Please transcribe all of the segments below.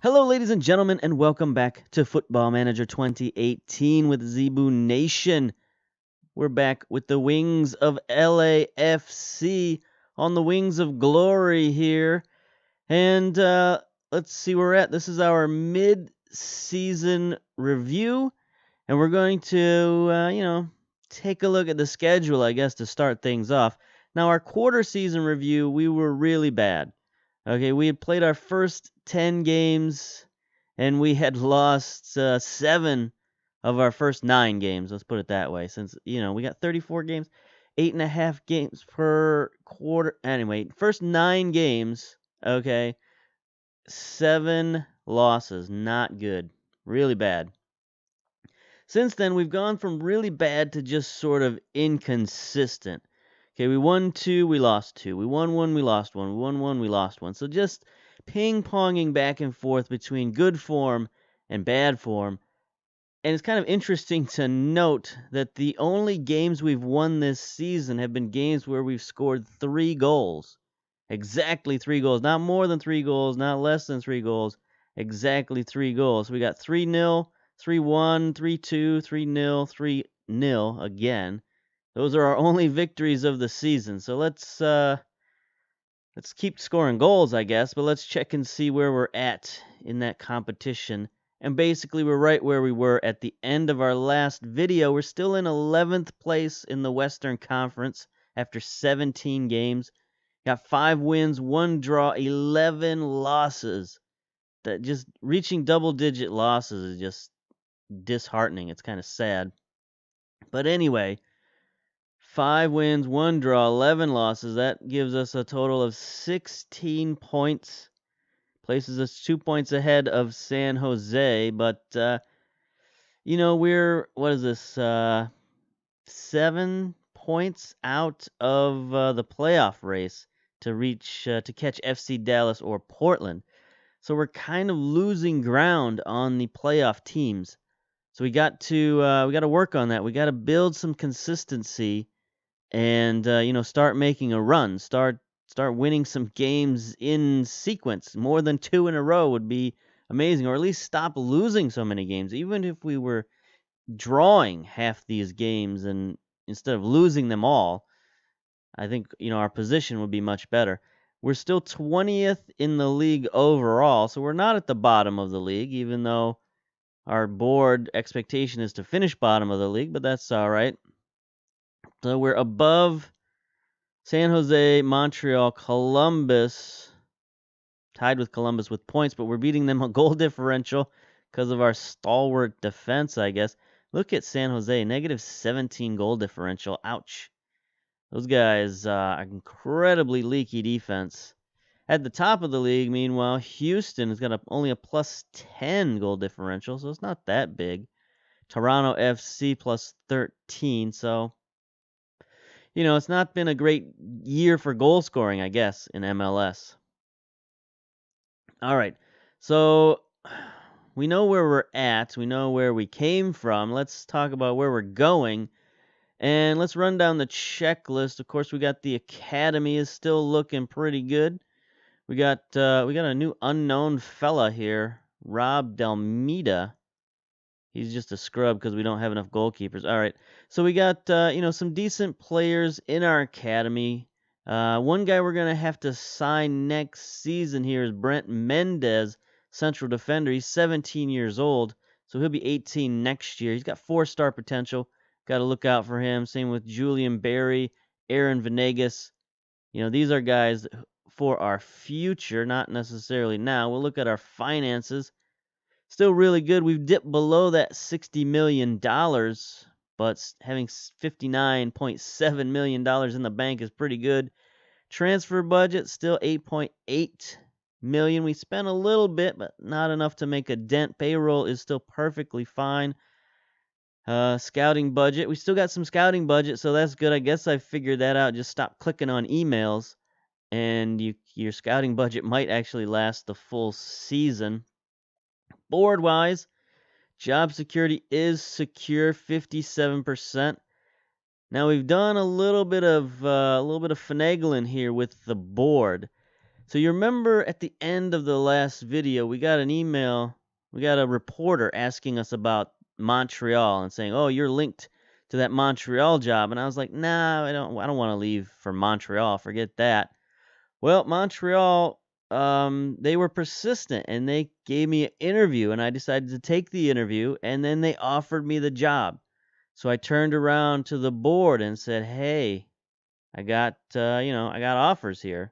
Hello, ladies and gentlemen, and welcome back to Football Manager 2018 with Zebu Nation. We're back with the wings of LAFC on the wings of glory here. And let's see where we're at. This is our mid-season review, and we're going to, take a look at the schedule, I guess, to start things off. Now, our quarter season review, we were really bad. Okay, we had played our first 10 games, and we had lost 7 of our first 9 games. Let's put it that way. Since, we got 34 games, 8.5 games per quarter. Anyway, first 9 games, okay, 7 losses. Not good. Really bad. Since then, we've gone from really bad to just sort of inconsistent. Okay, we won 2, we lost 2. We won 1, we lost 1. We won 1, we lost 1. So just ping-ponging back and forth between good form and bad form. And it's kind of interesting to note that the only games we've won this season have been games where we've scored 3 goals. Exactly 3 goals. Not more than 3 goals, not less than 3 goals. Exactly 3 goals. So we got 3-0, 3-1, 3-2, 3-0, 3-0 again. Those are our only victories of the season. So let's keep scoring goals, I guess, but let's check and see where we're at in that competition. And basically, we're right where we were at the end of our last video. We're still in 11th place in the Western Conference after 17 games. Got 5 wins, 1 draw, 11 losses. That just reaching double-digit losses is just disheartening. It's kind of sad. But anyway, 5 wins, 1 draw, 11 losses. That gives us a total of 16 points. Places us 2 points ahead of San Jose. But, we're, 7 points out of the playoff race to catch FC Dallas or Portland. So we're kind of losing ground on the playoff teams. So we got to work on that. We got to build some consistency. And start making a run, start winning some games in sequence. More than 2 in a row would be amazing, or at least stop losing so many games. Even if we were drawing half these games and instead of losing them all, I think our position would be much better. We're still 20th in the league overall, so we're not at the bottom of the league, even though our board expectation is to finish bottom of the league, but that's all right. So we're above San Jose, Montreal, Columbus, tied with Columbus with points, but we're beating them on goal differential because of our stalwart defense, I guess. Look at San Jose, negative 17 goal differential. Ouch. Those guys are incredibly leaky defense. At the top of the league, meanwhile, Houston has got only a plus 10 goal differential, so it's not that big. Toronto FC plus 13, so it's not been a great year for goal scoring, I guess, in MLS. All right, so we know where we're at. We know where we came from. Let's talk about where we're going. And let's run down the checklist. Of course, we got the academy is still looking pretty good. We got a new unknown fella here, Rob Delmeda. He's just a scrub because we don't have enough goalkeepers. All right. So we got, some decent players in our academy. One guy we're going to have to sign next season here is Brent Mendez, central defender. He's 17 years old, so he'll be 18 next year. He's got 4-star potential. Got to look out for him. Same with Julian Berry, Aaron Venegas. These are guys for our future, not necessarily now. We'll look at our finances. Still really good. We've dipped below that $60 million, but having $59.7 million in the bank is pretty good. Transfer budget, still $8.8 million. We spent a little bit, but not enough to make a dent. Payroll is still perfectly fine. Scouting budget. We still got some scouting budget, so that's good. I guess I figured that out. Just stop clicking on emails, and your scouting budget might actually last the full season. Board-wise, job security is secure, 57%. Now we've done a little bit of finagling here with the board. So you remember at the end of the last video, we got an email, we got a reporter asking us about Montreal and saying, "Oh, you're linked to that Montreal job." And I was like, "Nah, I don't want to leave for Montreal. Forget that." Well, Montreal, they were persistent and they gave me an interview, and I decided to take the interview, and then they offered me the job. So I turned around to the board and said, "Hey, I got offers here.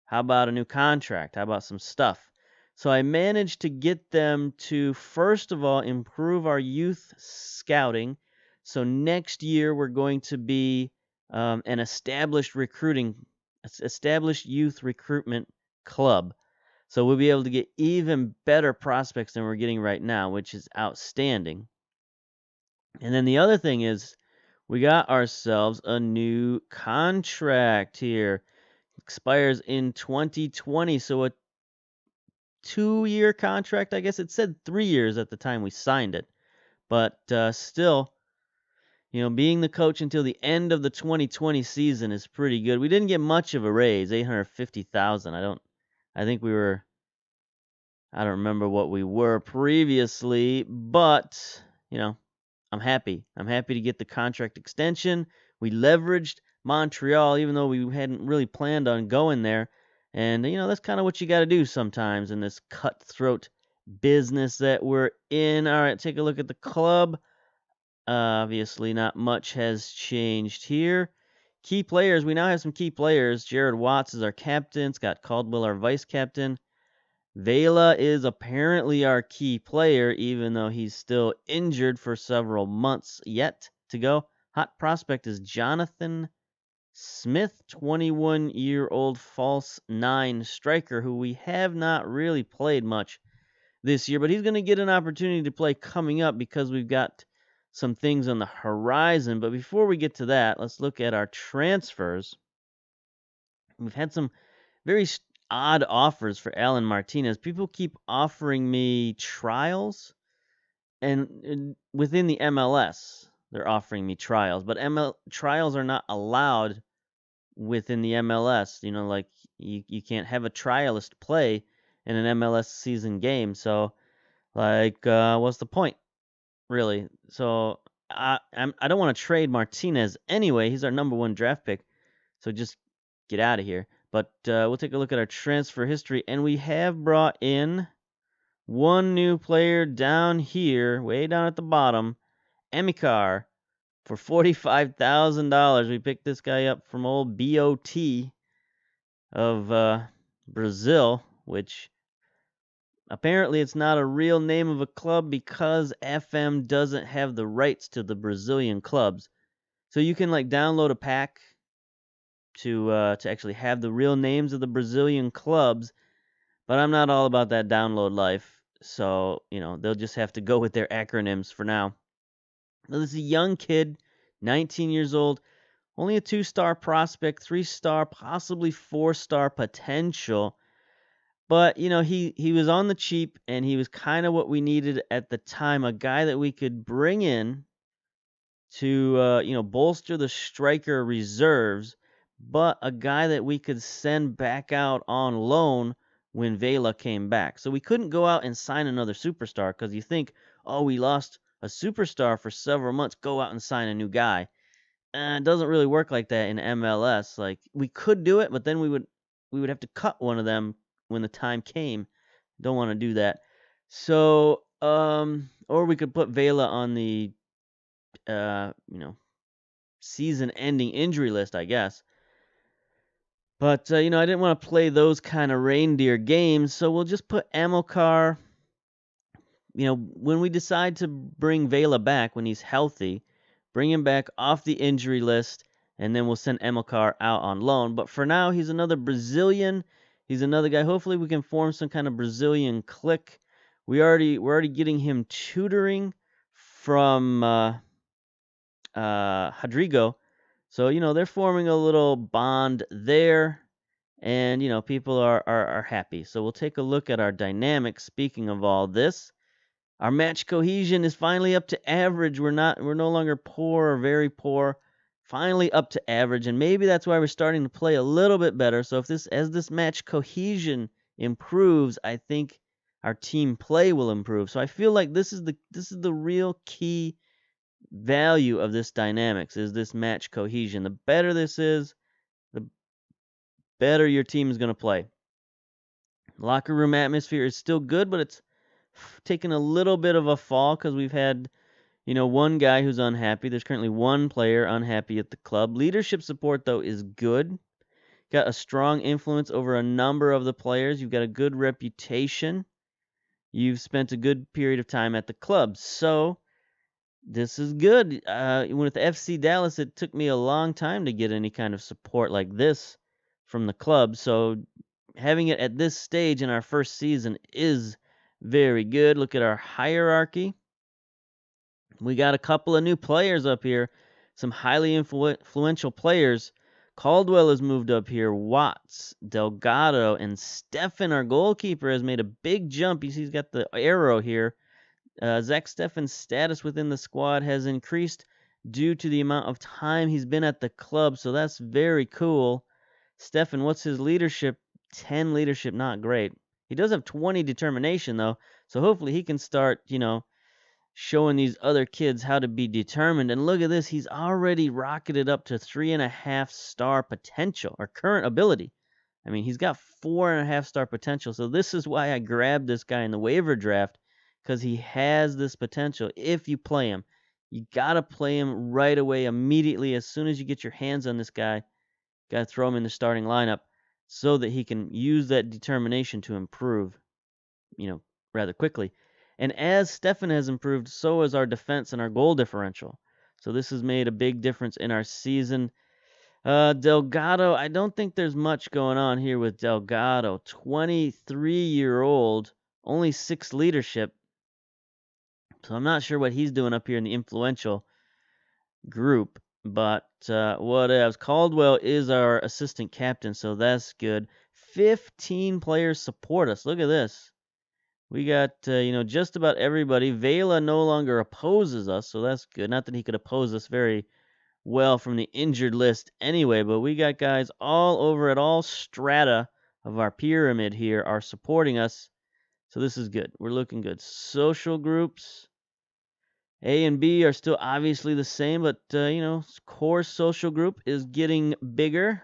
How about a new contract? How about some stuff?" So I managed to get them to, first of all, improve our youth scouting. So next year we're going to be an established youth recruitment club. So we'll be able to get even better prospects than we're getting right now, which is outstanding. And then the other thing is we got ourselves a new contract here. Expires in 2020, so a 2-year contract. I guess it said 3 years at the time we signed it, but still, being the coach until the end of the 2020 season is pretty good. We didn't get much of a raise, 850,000. I think we were. I don't remember what we were previously, but I'm happy. I'm happy to get the contract extension. We leveraged Montreal, even though we hadn't really planned on going there. And, that's kind of what you got to do sometimes in this cutthroat business that we're in. All right, take a look at the club. Obviously, not much has changed here. Key players. We now have some key players. Jared Watts is our captain. Scott Caldwell, our vice captain. Vela is apparently our key player, even though he's still injured for several months yet to go. Hot prospect is Jonathan Smith, 21-year-old false 9 striker, who we have not really played much this year, but he's going to get an opportunity to play coming up because we've got some things on the horizon. But before we get to that, let's look at our transfers. We've had some very odd offers for Alan Martinez. People keep offering me trials, and within the MLS, they're offering me trials, but trials are not allowed within the MLS. Like you can't have a trialist play in an MLS season game. So, what's the point, really? So I don't want to trade Martinez anyway. He's our number 1 draft pick. So just get out of here. But we'll take a look at our transfer history, and we have brought in one new player down here, way down at the bottom, Amikar, for $45,000. We picked this guy up from old BOT of Brazil, which apparently it's not a real name of a club because FM doesn't have the rights to the Brazilian clubs. So you can download a pack to actually have the real names of the Brazilian clubs, but I'm not all about that download life, so they'll just have to go with their acronyms for now. Now, this is a young kid, 19 years old, only a 2-star prospect, 3-star, possibly 4-star potential, but he was on the cheap, and he was kind of what we needed at the time, a guy that we could bring in to bolster the striker reserves, but a guy that we could send back out on loan when Vela came back. So we couldn't go out and sign another superstar because you think, oh, we lost a superstar for several months, go out and sign a new guy. It doesn't really work like that in MLS. Like, we could do it, but then we would have to cut one of them when the time came. Don't want to do that. So, or we could put Vela on the season-ending injury list, I guess. But, I didn't want to play those kind of reindeer games, so we'll just put Amilcar. When we decide to bring Vela back, when he's healthy, bring him back off the injury list, and then we'll send Amilcar out on loan. But for now, he's another Brazilian. He's another guy. Hopefully, we can form some kind of Brazilian clique. We're already getting him tutoring from Rodrigo. So, they're forming a little bond there, and, people are happy. So we'll take a look at our dynamics. Speaking of all this, our match cohesion is finally up to average. We're no longer poor or very poor. finally up to average, and maybe that's why we're starting to play a little bit better. So as this match cohesion improves, I think our team play will improve. So I feel like this is the real key value of this dynamics, is this match cohesion. The better this is, the better your team is going to play. Locker room atmosphere is still good, but it's taken a little bit of a fall because we've had, one guy who's unhappy. There's currently one player unhappy at the club. Leadership support, though, is good. Got a strong influence over a number of the players. You've got a good reputation. You've spent a good period of time at the club. So this is good. With FC Dallas, it took me a long time to get any kind of support like this from the club. So having it at this stage in our first season is very good. Look at our hierarchy. We got a couple of new players up here, some highly influential players. Caldwell has moved up here. Watts, Delgado, and Steffen, our goalkeeper, has made a big jump. You see he's got the arrow here. Zach Steffen's status within the squad has increased due to the amount of time he's been at the club, so that's very cool. Steffen, what's his leadership? 10 leadership, not great. He does have 20 determination, though, so hopefully he can start, showing these other kids how to be determined. And look at this, he's already rocketed up to 3.5-star potential, or current ability. I mean, he's got 4.5-star potential, so this is why I grabbed this guy in the waiver draft, because he has this potential if you play him. You got to play him right away, immediately, as soon as you get your hands on this guy. Got to throw him in the starting lineup so that he can use that determination to improve, rather quickly. And as Steffen has improved, so has our defense and our goal differential. So this has made a big difference in our season. Delgado, I don't think there's much going on here with Delgado. 23-year-old, only 6 leadership. So I'm not sure what he's doing up here in the influential group. But whatevs. Caldwell is our assistant captain, so that's good. 15 players support us. Look at this. We got, just about everybody. Vela no longer opposes us, so that's good. Not that he could oppose us very well from the injured list anyway, but we got guys all over it. All strata of our pyramid here are supporting us, so this is good. We're looking good. Social groups. A and B are still obviously the same, but, core social group is getting bigger.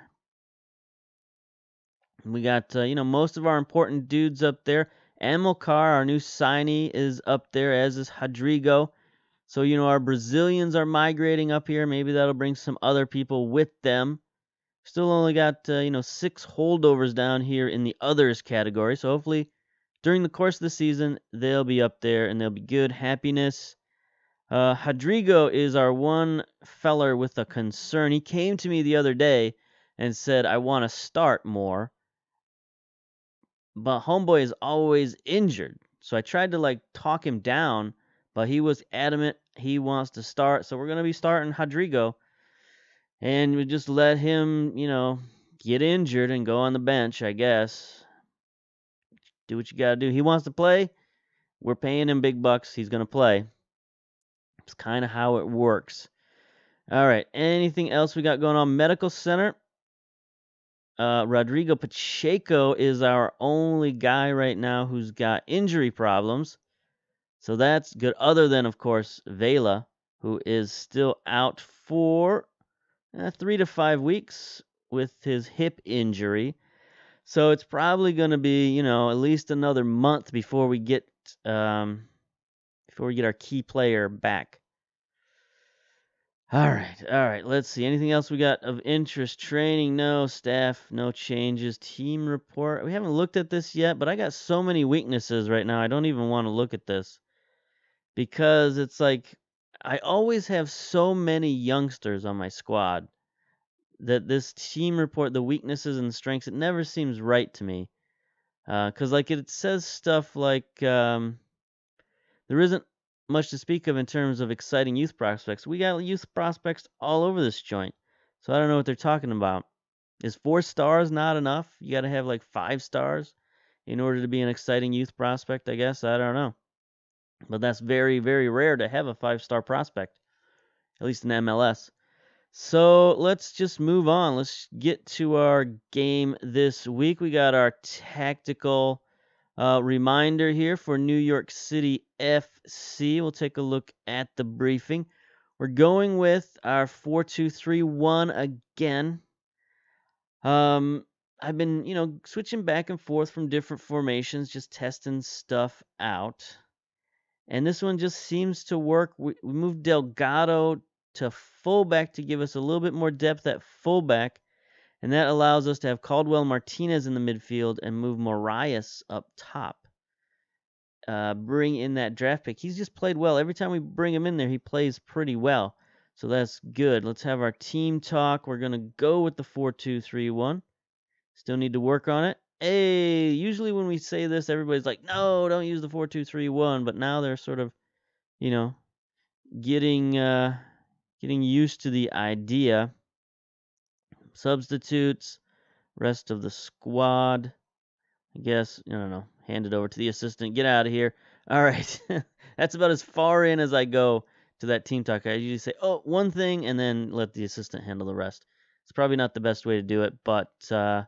We got, most of our important dudes up there. Amilcar, our new signee, is up there, as is Rodrigo. So, our Brazilians are migrating up here. Maybe that'll bring some other people with them. Still only got, 6 holdovers down here in the others category. So hopefully during the course of the season, they'll be up there and they'll be good. Happiness. Rodrigo is our one feller with a concern. He came to me the other day and said, I want to start more. But homeboy is always injured. So I tried to talk him down, but he was adamant he wants to start. So we're going to be starting Rodrigo. And we just let him, get injured and go on the bench, I guess. Do what you got to do. He wants to play. We're paying him big bucks. He's going to play. It's kind of how it works. All right. Anything else we got going on? Medical center. Rodrigo Pacheco is our only guy right now who's got injury problems. So that's good. Other than, of course, Vela, who is still out for 3 to 5 weeks with his hip injury. So it's probably going to be, at least another month before we get our key player back. All right. Let's see. Anything else we got of interest? Training, no. Staff, no changes. Team report. We haven't looked at this yet, but I got so many weaknesses right now. I don't even want to look at this because it's like I always have so many youngsters on my squad that this team report, the weaknesses and strengths, it never seems right to me. Because it says stuff like there isn't much to speak of in terms of exciting youth prospects. We got youth prospects all over this joint. So I don't know what they're talking about. Is 4 stars not enough? You got to have 5 stars in order to be an exciting youth prospect, I guess. I don't know. But that's very, very rare to have a 5-star prospect, at least in MLS. So let's just move on. Let's get to our game this week. We got our tactical reminder here for New York City FC. We'll take a look at the briefing. We're going with our 4-2-3-1 again. I've been, switching back and forth from different formations, just testing stuff out. And this one just seems to work. We moved Delgado to fullback to give us a little bit more depth at fullback. And that allows us to have Caldwell Martinez in the midfield and move Marias up top. Bring in that draft pick. He's just played well. Every time we bring him in there, he plays pretty well. So that's good. Let's have our team talk. We're going to go with the 4-2-3-1. Still need to work on it. Hey, usually when we say this, everybody's like, no, don't use the 4-2-3-1. But now they're sort of, getting used to the idea. Substitutes, rest of the squad. I guess, I don't know, hand it over to the assistant. Get out of here. All right. That's about as far in as I go to that team talk. I usually say, one thing, and then let the assistant handle the rest. It's probably not the best way to do it, but I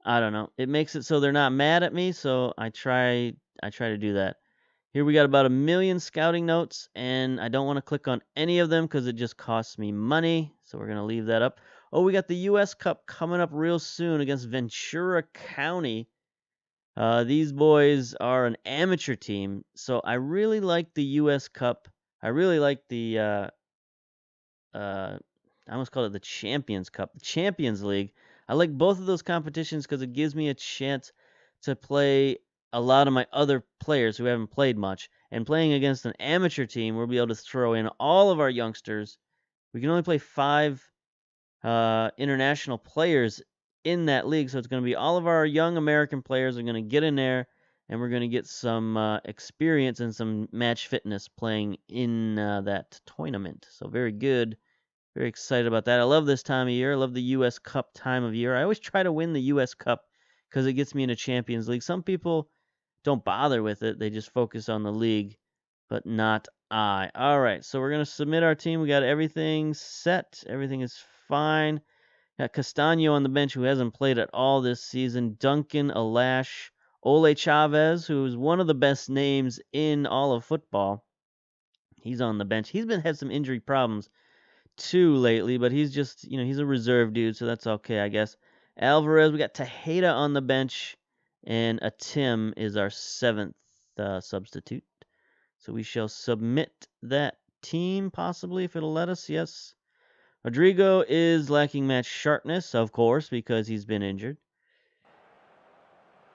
don't know. It makes it so they're not mad at me, so I try to do that. Here we got about 1 million scouting notes, and I don't want to click on any of them because it just costs me money, so we're going to leave that up. Oh, we got the U.S. Cup coming up real soon against Ventura County. These boys are an amateur team, so I really like the U.S. Cup. I really like the, I almost called it the Champions Cup, the Champions League. I like both of those competitions because it gives me a chance to play a lot of my other players who haven't played much. And playing against an amateur team, we'll be able to throw in all of our youngsters. We can only play 5 international players in that league, so it's going to be all of our young American players are going to get in there, and we're going to get some experience and some match fitness playing in that tournament. So very good. Very excited about that. I love this time of year. I love the U.S. Cup time of year. I always try to win the U.S. Cup because it gets me into Champions League. Some people don't bother with it. They just focus on the league, but not I. All right, so we're going to submit our team. We got everything set. Everything is fine. Got Castaño on the bench, who hasn't played at all this season. Duncan, Alash, Ole Chavez, who is one of the best names in all of football. He's on the bench. He's had some injury problems too lately, but he's just, he's a reserve dude, so that's okay, I guess. Alvarez, we got Tejeda on the bench, and a Tim is our 7th substitute. So we shall submit that team, possibly, if it'll let us. Yes. Rodrigo is lacking match sharpness, of course, because he's been injured.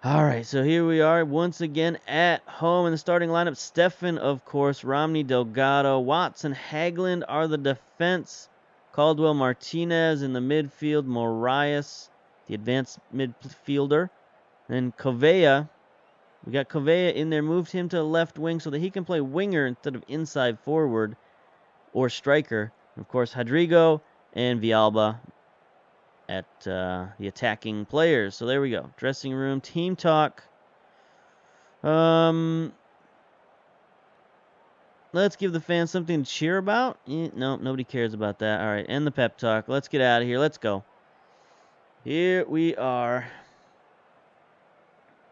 All right, so here we are once again at home in the starting lineup. Stefan, of course, Romney, Delgado, Watson, Hagland are the defense. Caldwell Martinez in the midfield. Marias, the advanced midfielder. Then Covea. We got Covea in there. Moved him to the left wing so that he can play winger instead of inside forward or striker. And of course, Rodrigo and Villalba at the attacking players. So there we go. Dressing room, team talk. Let's give the fans something to cheer about. No, nobody cares about that. All right, end the pep talk. Let's get out of here. Let's go. Here we are.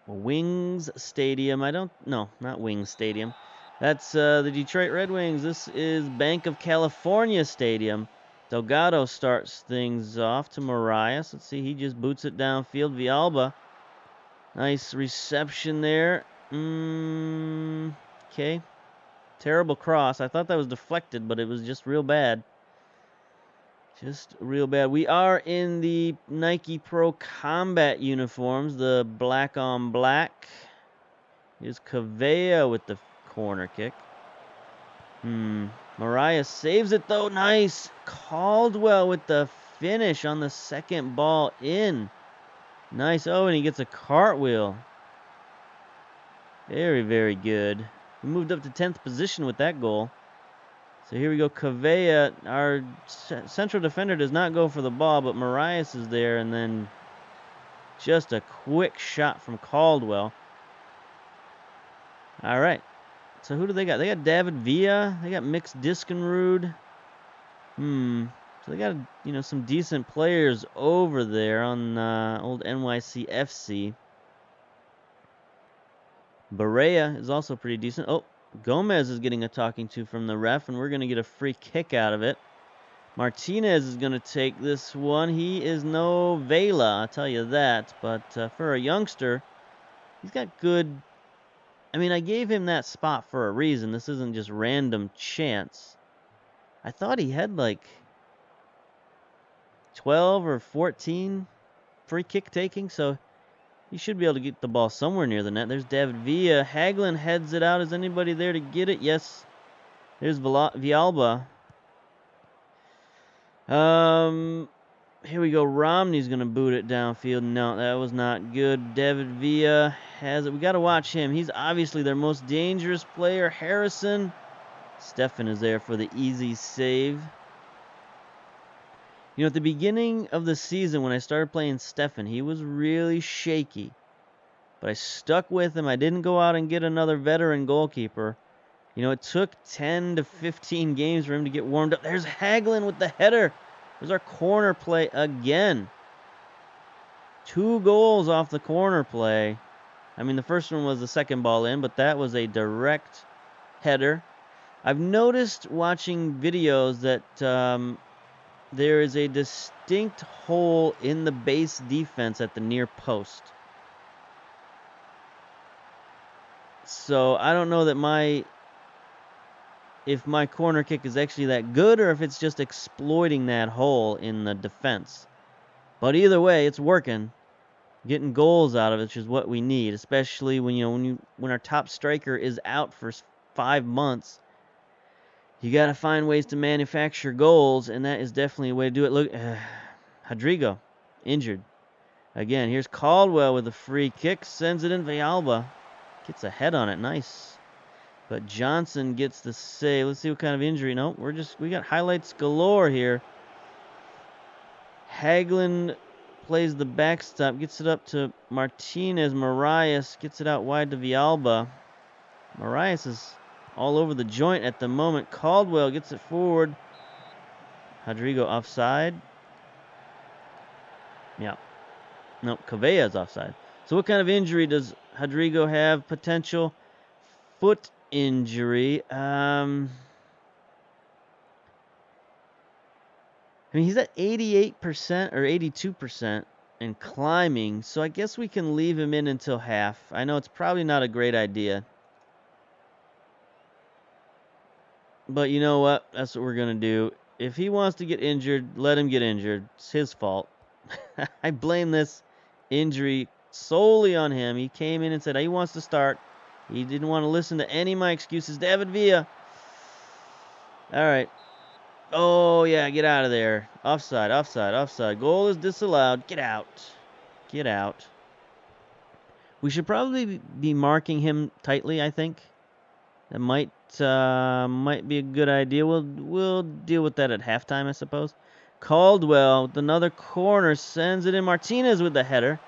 Wings Stadium. Not Wings Stadium. That's the Detroit Red Wings. This is Bank of California Stadium. Delgado starts things off to Marias. Let's see, he just boots it downfield. Villalba. Nice reception there. Okay. Terrible cross. I thought that was deflected, but it was just real bad. Just real bad. We are in the Nike Pro Combat uniforms, the black on black. Here's Covea with the corner kick. Mariah saves it though. Nice. Caldwell with the finish on the second ball in. Nice. Oh, and he gets a cartwheel. Very, very good. He moved up to 10th position with that goal. So here we go. Covea, our central defender, does not go for the ball, but Marias is there, and then just a quick shot from Caldwell. All right. So who do they got? They got David Villa. They got Mix Diskenrud. So they got, some decent players over there on old NYCFC. Barea is also pretty decent. Oh, Gomez is getting a talking to from the ref, and we're going to get a free kick out of it. Martinez is going to take this one. He is no Vela, I'll tell you that. But for a youngster, he's got good... I mean, I gave him that spot for a reason. This isn't just random chance. I thought he had like 12 or 14 free kick taking, so he should be able to get the ball somewhere near the net. There's David Villa. Hagelin heads it out. Is anybody there to get it? Yes. There's Villalba. Here we go. Romney's going to boot it downfield. No, that was not good. David Villa has it. We got to watch him. He's obviously their most dangerous player. Harrison. Stefan is there for the easy save. At the beginning of the season when I started playing Stefan, he was really shaky. But I stuck with him. I didn't go out and get another veteran goalkeeper. It took 10 to 15 games for him to get warmed up. There's Hagelin with the header. There's our corner play again. 2 goals off the corner play. I mean, the first one was the second ball in, but that was a direct header. I've noticed watching videos that there is a distinct hole in the base defense at the near post. So I don't know that if my corner kick is actually that good or if it's just exploiting that hole in the defense. But either way, it's working. Getting goals out of it, which is what we need, especially when our top striker is out for 5 months. You got to find ways to manufacture goals, and that is definitely a way to do it. Look, Rodrigo, injured. Again, here's Caldwell with a free kick. Sends it in. Villalba gets a head on it. Nice. But Johnson gets the save. Let's see what kind of injury. No, we got highlights galore here. Hagelin plays the backstop. Gets it up to Martinez. Marias gets it out wide to Villalba. Marias is all over the joint at the moment. Caldwell gets it forward. Rodrigo offside. Yeah. No, Cavella's offside. So what kind of injury does Rodrigo have? Potential foot injury. I mean, he's at 88% or 82% and climbing, so I guess we can leave him in until half. I know it's probably not a great idea. But you know what? That's what we're going to do. If he wants to get injured, let him get injured. It's his fault. I blame this injury solely on him. He came in and said he wants to start. He didn't want to listen to any of my excuses. David Villa. All right. Oh, yeah, get out of there. Offside, offside, offside. Goal is disallowed. Get out. Get out. We should probably be marking him tightly, I think. That might be a good idea. We'll deal with that at halftime, I suppose. Caldwell with another corner sends it in. Martinez with the header.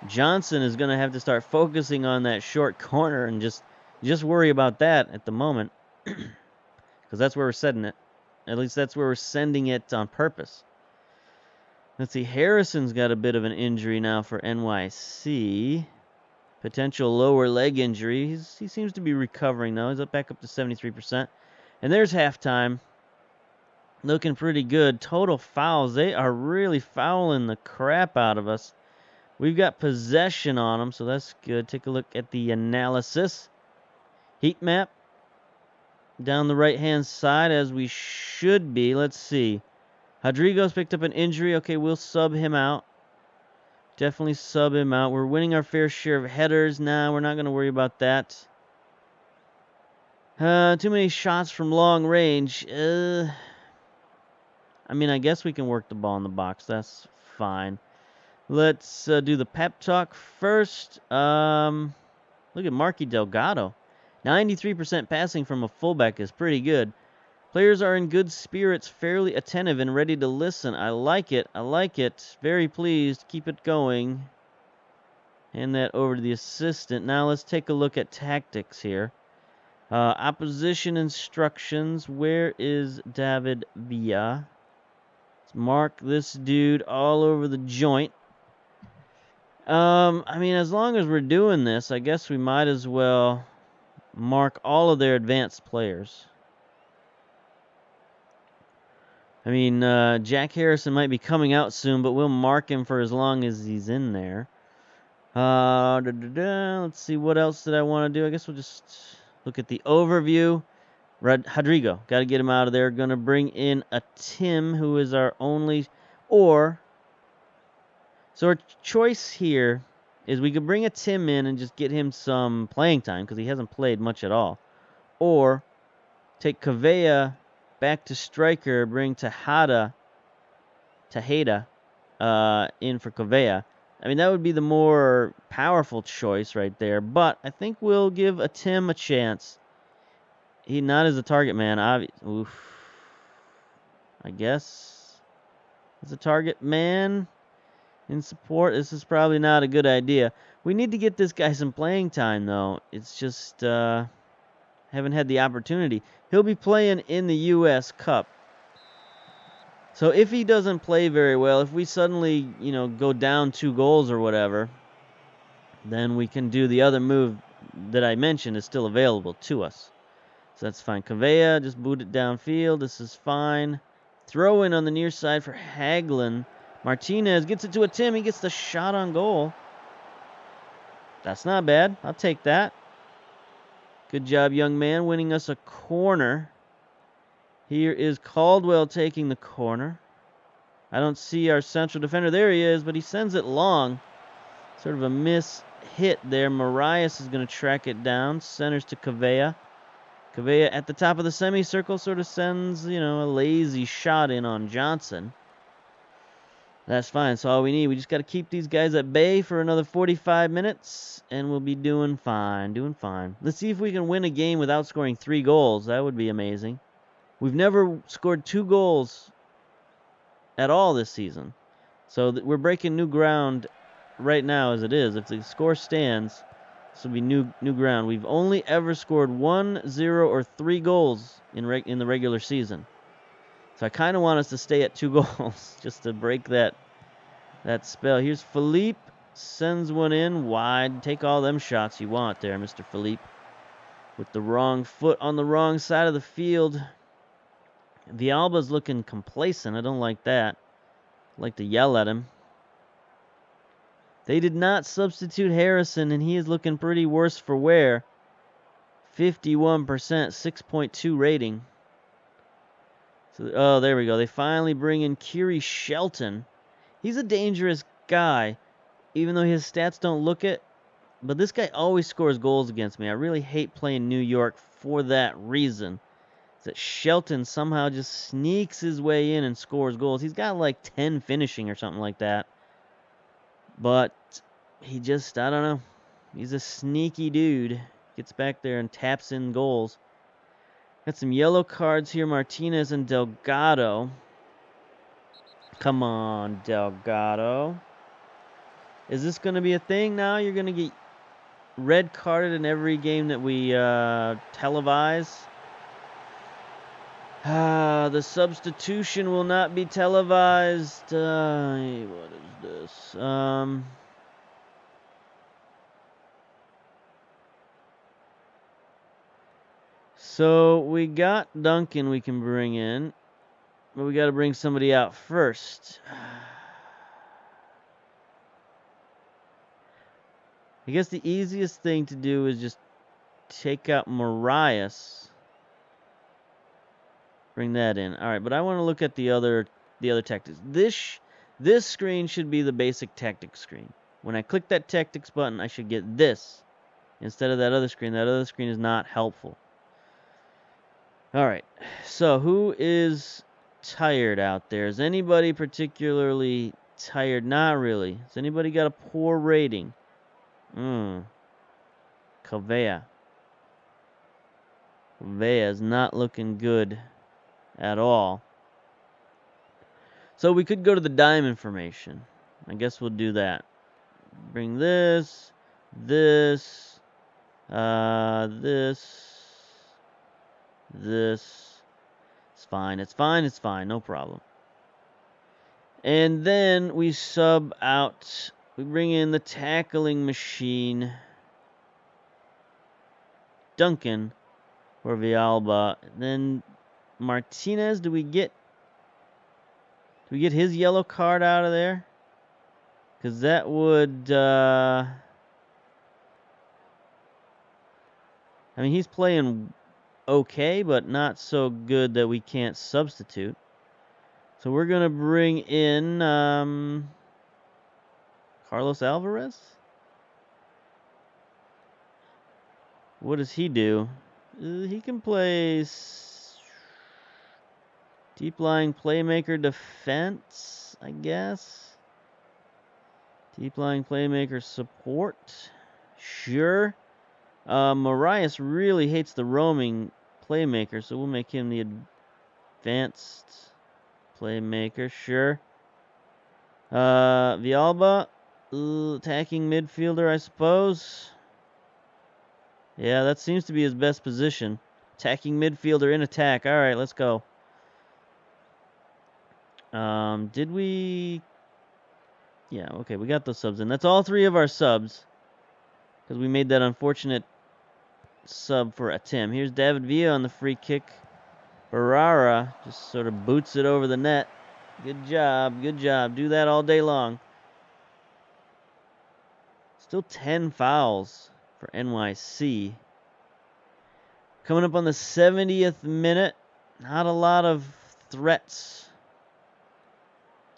Johnson is going to have to start focusing on that short corner and just worry about that at the moment, because that's where we're setting it. At least that's where we're sending it on purpose. Let's see. Harrison's got a bit of an injury now for NYC. Potential lower leg injury. He seems to be recovering, though. He's back up to 73%. And there's halftime. Looking pretty good. Total fouls. They are really fouling the crap out of us. We've got possession on them, so that's good. Take a look at the analysis. Heat map. Down the right-hand side, as we should be. Let's see. Rodrigo's picked up an injury. Okay, we'll sub him out. Definitely sub him out. We're winning our fair share of headers now. We're not going to worry about that. Too many shots from long range. I mean, I guess we can work the ball in the box. That's fine. Let's do the pep talk first. Look at Marky Delgado. 93% passing from a fullback is pretty good. Players are in good spirits, fairly attentive, and ready to listen. I like it. I like it. Very pleased. Keep it going. Hand that over to the assistant. Now let's take a look at tactics here. Opposition instructions. Where is David Villa? Let's mark this dude all over the joint. I mean, as long as we're doing this, I guess we might as well mark all of their advanced players. I mean, Jack Harrison might be coming out soon, but we'll mark him for as long as he's in there. Let's see, what else did I want to do? I guess we'll just look at the overview. Rodrigo, got to get him out of there. Going to bring in a Tim, who is our only, so our choice here is we could bring a Tim in and just get him some playing time because he hasn't played much at all. Or take Kavea back to striker, bring Tejeda in for Kavea. I mean, that would be the more powerful choice right there, but I think we'll give a Tim a chance. He not as a target man, I guess. As a target man in support, this is probably not a good idea. We need to get this guy some playing time, though. It's just haven't had the opportunity. He'll be playing in the U.S. Cup. So if he doesn't play very well, if we suddenly, go down 2 goals or whatever, then we can do the other move that I mentioned is still available to us. So that's fine. Kavea, just boot it downfield. This is fine. Throw in on the near side for Hagelin. Martinez gets it to a Tim. He gets the shot on goal. That's not bad. I'll take that. Good job, young man, winning us a corner. Here is Caldwell taking the corner. I don't see our central defender. There he is, but he sends it long. Sort of a miss hit there. Marias is going to track it down. Centers to Kavea. Kavea at the top of the semicircle sort of sends, a lazy shot in on Johnson. That's fine. That's all we need. We just got to keep these guys at bay for another 45 minutes, and we'll be doing fine. Doing fine. Let's see if we can win a game without scoring 3 goals. That would be amazing. We've never scored 2 goals at all this season. So we're breaking new ground right now as it is. If the score stands, this will be new ground. We've only ever scored 1, 0, or 3 goals in the regular season. So I kind of want us to stay at 2 goals just to break that spell. Here's Philippe. Sends one in wide. Take all them shots you want there, Mr. Philippe. With the wrong foot on the wrong side of the field. Villalba's looking complacent. I don't like that. I like to yell at him. They did not substitute Harrison, and he is looking pretty worse for wear. 51%, 6.2 rating. So, there we go. They finally bring in Kiri Shelton. He's a dangerous guy, even though his stats don't look it. But this guy always scores goals against me. I really hate playing New York for that reason. That Shelton somehow just sneaks his way in and scores goals. He's got like 10 finishing or something like that. But he just, I don't know. He's a sneaky dude. Gets back there and taps in goals. Got some yellow cards here. Martinez and Delgado. Come on, Delgado. Is this going to be a thing now? You're going to get red carded in every game that we televise? The substitution will not be televised. What is this? So we got Duncan we can bring in, but we got to bring somebody out first. I guess the easiest thing to do is just take out Marias. Bring that in. All right, but I want to look at the other tactics. This screen should be the basic tactics screen. When I click that tactics button, I should get this instead of that other screen. That other screen is not helpful. All right, so who is tired out there? Is anybody particularly tired? Not really. Has anybody got a poor rating? Kavea. Kavea is not looking good at all. So we could go to the dime information. I guess we'll do that. Bring this, this, this. It's fine. It's fine. It's fine. No problem. And then we sub out. We bring in the tackling machine, Duncan, for Villalba. Then Martinez, do we get his yellow card out of there? Because that would... I mean, he's playing okay, but not so good that we can't substitute. So we're going to bring in Carlos Alvarez? What does he do? He can play deep lying playmaker defense, I guess. Deep lying playmaker support. Sure. Marias really hates the roaming playmaker, so we'll make him the advanced playmaker. Sure. Villalba, attacking midfielder, I suppose. Yeah, that seems to be his best position. Attacking midfielder in attack. All right, let's go. Did we... Yeah, okay, we got those subs in. That's all three of our subs, because we made that unfortunate sub for a Tim. Here's David Villa on the free kick. Barrera just sort of boots it over the net. Good job, good job. Do that all day long. Still 10 fouls for NYC. Coming up on the 70th minute. Not a lot of threats.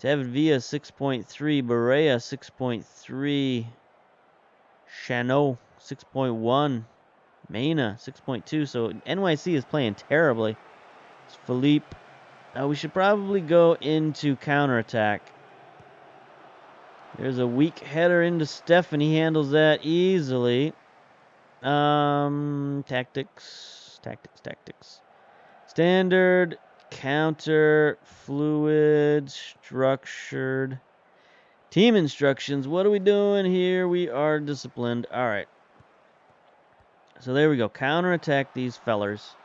David Villa 6.3, Barrera 6.3, Chanot 6.1, Mena 6.2. So NYC is playing terribly. It's Philippe. We should probably go into counterattack. There's a weak header into Stefan. He handles that easily. Tactics. Standard, counter, fluid, structured. Team instructions. What are we doing here? We are disciplined. All right. So there we go. Counterattack these fellers.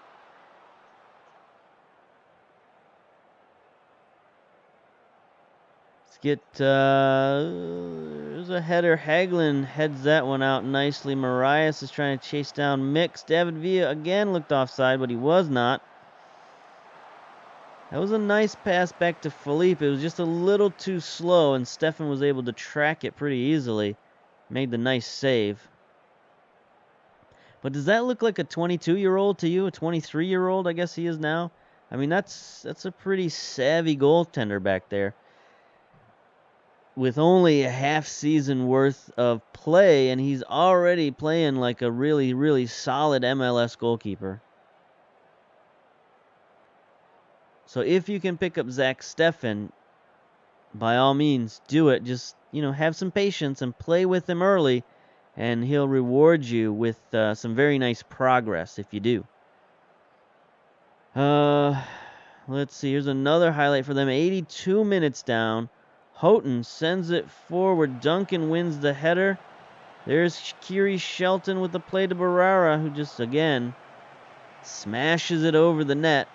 Get, there's a header. Hagelin heads that one out nicely. Marias is trying to chase down Mix. David Villa again looked offside, but he was not. That was a nice pass back to Philippe. It was just a little too slow, and Stefan was able to track it pretty easily. Made the nice save. But does that look like a 22-year-old to you? A 23-year-old, I guess he is now? I mean, that's a pretty savvy goaltender back there. With only a half season worth of play, and he's already playing like a really, really solid MLS goalkeeper. So if you can pick up Zach Stefan, by all means, do it. Just, have some patience and play with him early, and he'll reward you with some very nice progress if you do. Let's see. Here's another highlight for them. 82 minutes down. Houghton sends it forward. Duncan wins the header. There's Kiri Shelton with the play to Barrera, who just, again, smashes it over the net.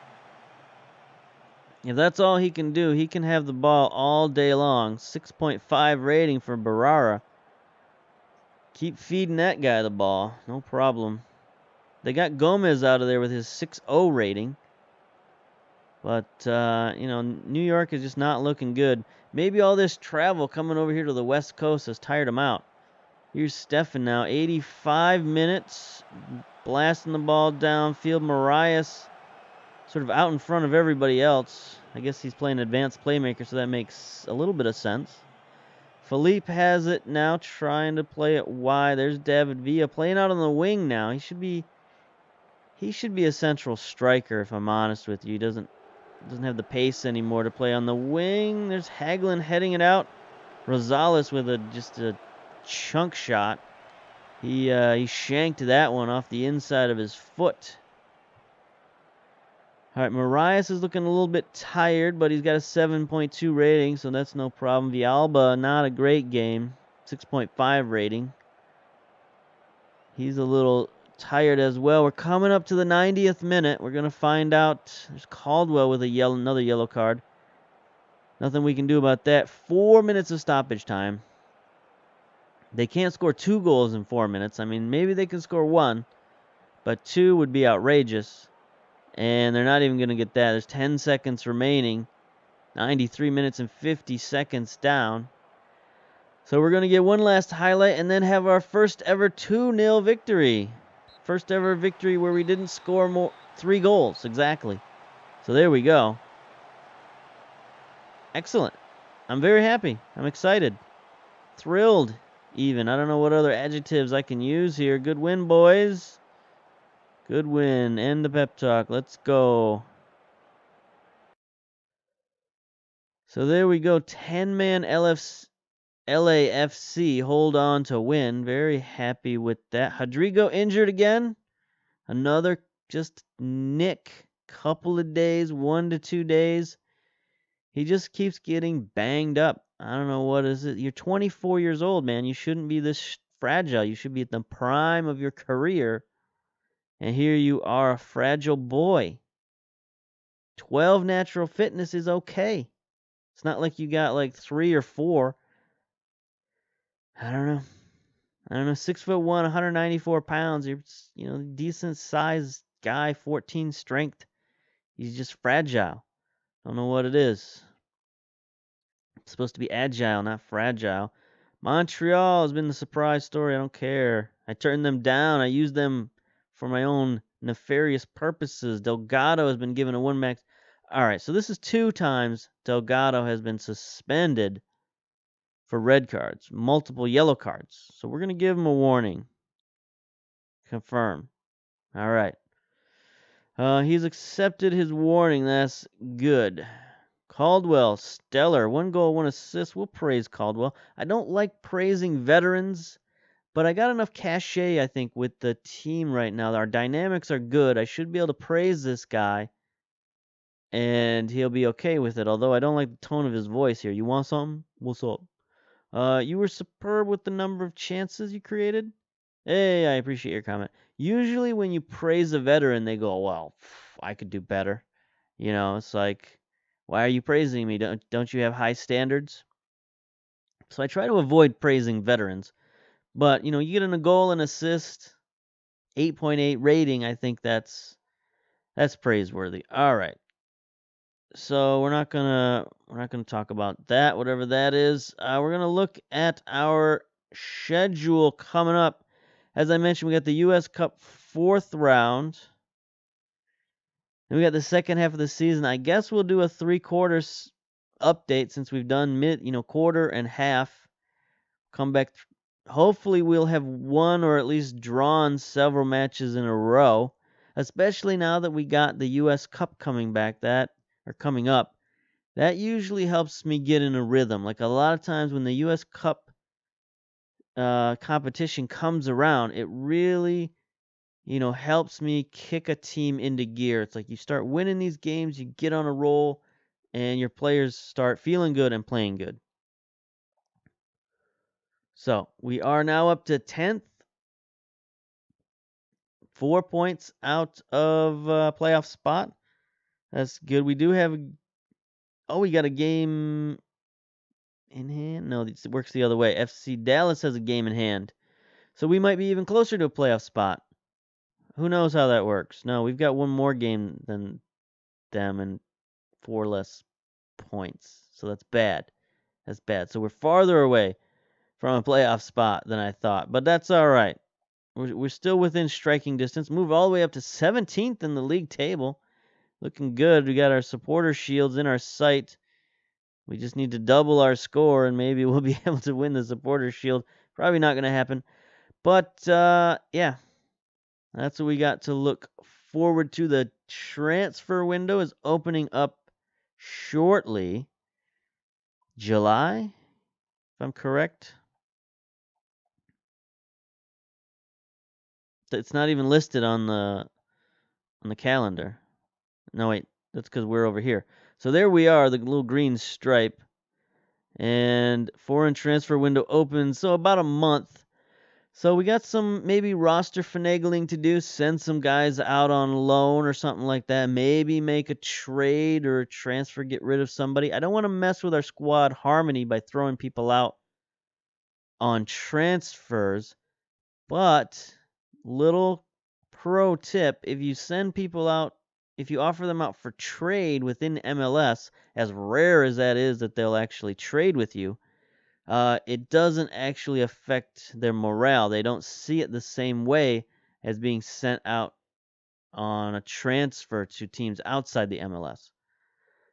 If that's all he can do, he can have the ball all day long. 6.5 rating for Barrera. Keep feeding that guy the ball. No problem. They got Gomez out of there with his 6.0 rating. But, New York is just not looking good. Maybe all this travel coming over here to the West Coast has tired him out. Here's Stefan now. 85 minutes. Blasting the ball downfield. Marias sort of out in front of everybody else. I guess he's playing advanced playmaker, so that makes a little bit of sense. Philippe has it now, trying to play it wide. There's David Villa playing out on the wing now. He should be a central striker, if I'm honest with you. He doesn't have the pace anymore to play on the wing. There's Hagelin heading it out. Rosales with just a chunk shot. He shanked that one off the inside of his foot. All right, Marias is looking a little bit tired, but he's got a 7.2 rating, so that's no problem. Villalba, not a great game. 6.5 rating. He's a little tired as well. We're coming up to the 90th minute. We're going to find out. There's Caldwell with another yellow card. Nothing we can do about that. 4 minutes of stoppage time. They can't score 2 goals in 4 minutes. I mean, maybe they can score 1, but 2 would be outrageous. And they're not even going to get that. There's 10 seconds remaining. 93 minutes and 50 seconds down. So we're going to get one last highlight and then have our first ever 2-0 victory. First ever victory where we didn't score 3 goals, exactly. So there we go. Excellent. I'm very happy. I'm excited. Thrilled, even. I don't know what other adjectives I can use here. Good win, boys. Good win. End the pep talk. Let's go. So there we go. 10-man LAFC hold on to win. Very happy with that. Rodrigo injured again. Another just nick. Couple of days, 1 to 2 days. He just keeps getting banged up. I don't know what is it. You're 24 years old, man. You shouldn't be this fragile. You should be at the prime of your career. And here you are, a fragile boy. 12 natural fitness is okay. It's not like you got like 3 or 4. I don't know. 6'1", 194 pounds. You're, decent sized guy, 14 strength. He's just fragile. Don't know what it is. It's supposed to be agile, not fragile. Montreal has been the surprise story. I don't care. I turned them down. I used them for my own nefarious purposes. Delgado has been given a 1 max. All right, so this is 2 times Delgado has been suspended for red cards, multiple yellow cards. So we're going to give him a warning. Confirm. All right. He's accepted his warning. That's good. Caldwell, stellar. 1 goal, 1 assist. We'll praise Caldwell. I don't like praising veterans, but I got enough cachet, I think, with the team right now. Our dynamics are good. I should be able to praise this guy, and he'll be okay with it, although I don't like the tone of his voice here. You want something? What's up? You were superb with the number of chances you created. Hey, I appreciate your comment. Usually when you praise a veteran, they go, well, I could do better. It's like, why are you praising me? Don't you have high standards? So I try to avoid praising veterans. But, you get in a goal and assist, 8.8 rating, I think that's praiseworthy. All right. So we're not gonna talk about that, whatever that is. We're gonna look at our schedule coming up. As I mentioned, we got the U.S. Cup 4th round. Then we got the second half of the season. I guess we'll do a 3/4 update since we've done quarter and half. Come back. Hopefully we'll have won or at least drawn several matches in a row, especially now that we got the U.S. Cup coming up. That usually helps me get in a rhythm. Like a lot of times when the U.S. Cup competition comes around, it really, helps me kick a team into gear. It's like you start winning these games, you get on a roll, and your players start feeling good and playing good. So we are now up to 10th. 4 points out of playoff spot. That's good. We do have we got a game in hand. No, it works the other way. FC Dallas has a game in hand. So we might be even closer to a playoff spot. Who knows how that works? No, we've got 1 more game than them and 4 less points. So that's bad. That's bad. So we're farther away from a playoff spot than I thought. But that's all right. We're still within striking distance. Move all the way up to 17th in the league table. Looking good. We got our supporter shields in our sight. We just need to double our score, and maybe we'll be able to win the supporter shield. Probably not going to happen. But, yeah. That's what we got to look forward to. The transfer window is opening up shortly. July, if I'm correct. It's not even listed on the calendar. No, wait. That's because we're over here. So there we are, the little green stripe. And foreign transfer window opens, so about a month. So we got some maybe roster finagling to do, send some guys out on loan or something like that, maybe make a trade or a transfer, get rid of somebody. I don't want to mess with our squad harmony by throwing people out on transfers, but little pro tip, if you send people out, if you offer them out for trade within MLS, as rare as that is that they'll actually trade with you, it doesn't actually affect their morale. They don't see it the same way as being sent out on a transfer to teams outside the MLS.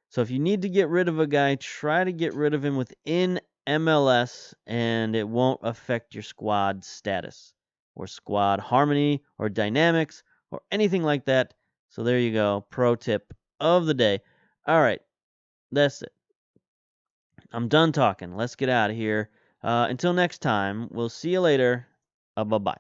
So if you need to get rid of a guy, try to get rid of him within MLS, and it won't affect your squad status or squad harmony or dynamics or anything like that. So there you go. Pro tip of the day. All right, that's it. I'm done talking. Let's get out of here. Until next time, we'll see you later. Bye-bye.